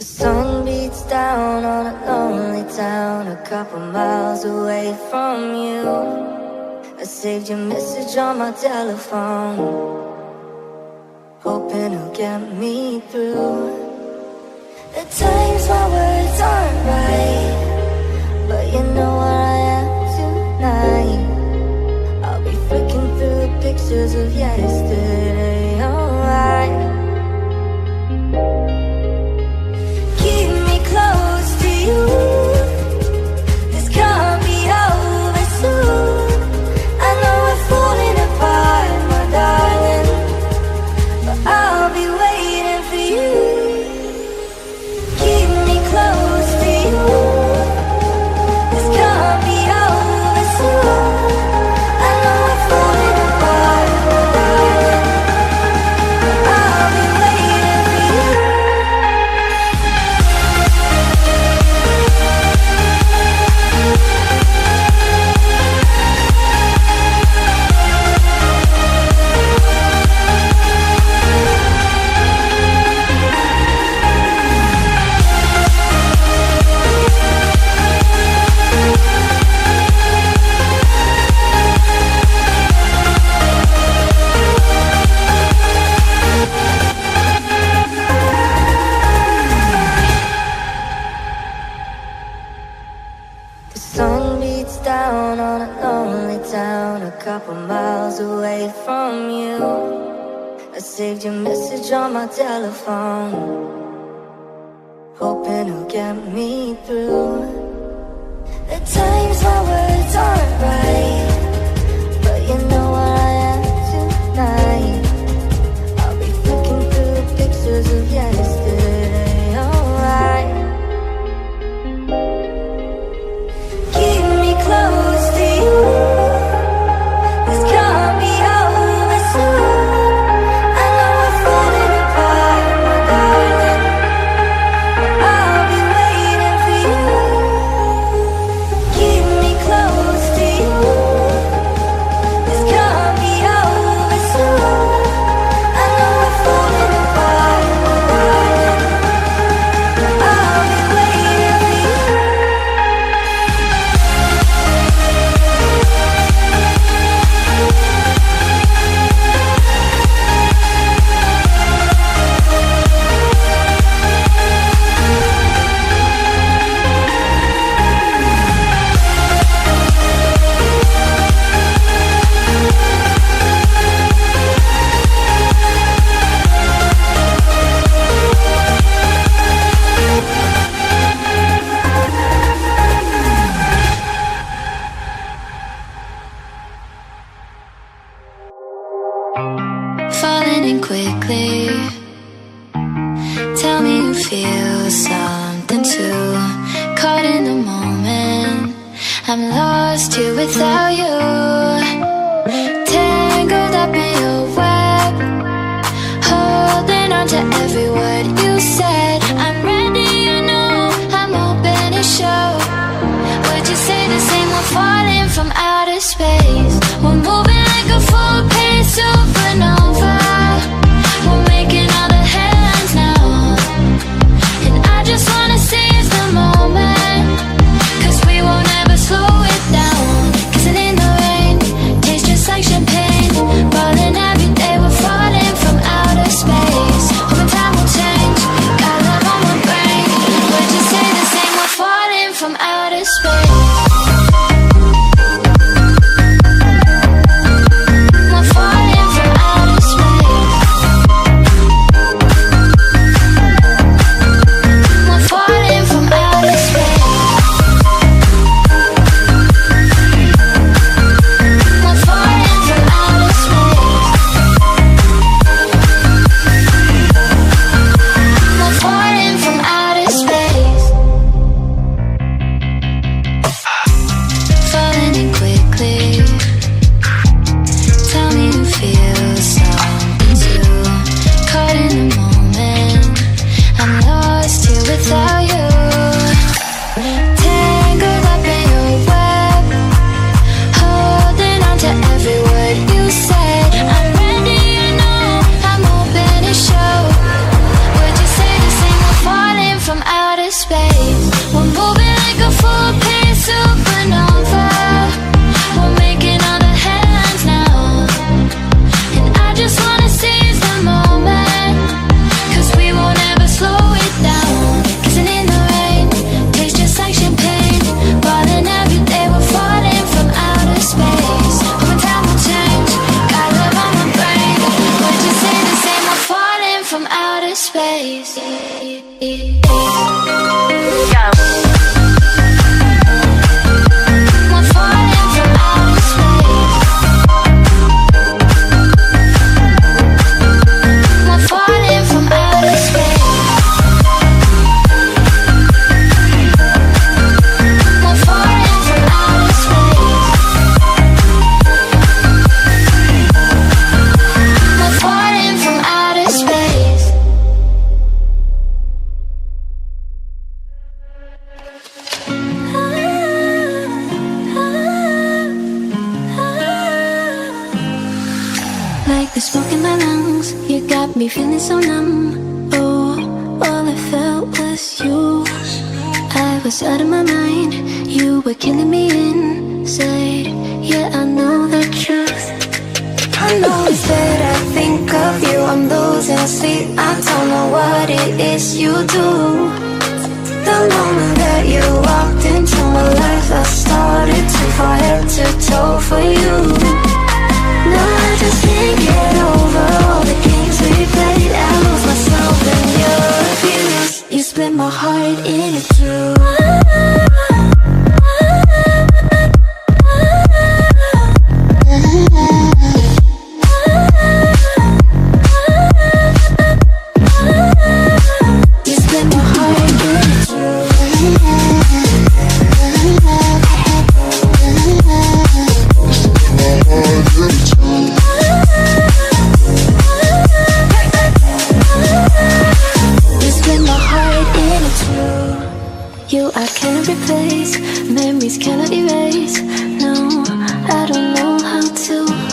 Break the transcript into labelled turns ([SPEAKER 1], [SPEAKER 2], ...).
[SPEAKER 1] The sun beats down on a lonely town, a couple miles away from you. I saved your message on my telephone, hoping it'll get me through. At times my words aren't right, but you know where I am tonight. I'll be flicking through the pictures of yesterday, alright. Keep me close to you, this can't be over soon. I know we're falling apart, my darling, but I'll be waiting for you. Keep me close to you, this can't be over soon. I know we're falling apart, my darling, but I'll be waiting for you. The sun beats down on a lonely town, a couple miles away from you. I saved your message on my telephone, hoping it'll get me through. At times my words aren't right, but you know where I am tonight. I'll be flicking through the pictures of yesterday, alright. Keep me close to you, this can't be over soon. I know we're falling apart, my darling, but I'll be waiting for you. Keep me close to you, this can't be over soon. I know we're falling apart, my darling, but I'll be waiting for you.
[SPEAKER 2] Falling in quickly. Tell me you feel something too. Caught in the moment, I'm lost here without you. Tangled up in your web, holding on to every word you said. I'm ready, you know, I'm open to show. Would you say the same? We're falling from outer space. We're moving like a full-paced supernova. We're making all the headlines now, and I just wanna seize the moment, 'cause we won't ever slow it down. Kissing in the rain, tastes just like champagne. Falling every day, we're falling from outer space. Hoping time will Like the smoke in my lungs, you got me feeling so numb. Oh, all I felt was you. I was out of my mind, you were killing me inside. Yeah, I know the truth.
[SPEAKER 1] I know it's that I think of you, I'm losing sleep. I don't know what it is you do. The moment that you walked into my life, I started to fall head to toe for you. No, I just can't get over all the games we played. I lose myself in your abuse. You split my heart in two. You split my heart in two. You I cannot replace, memories cannot erase. No, I don't know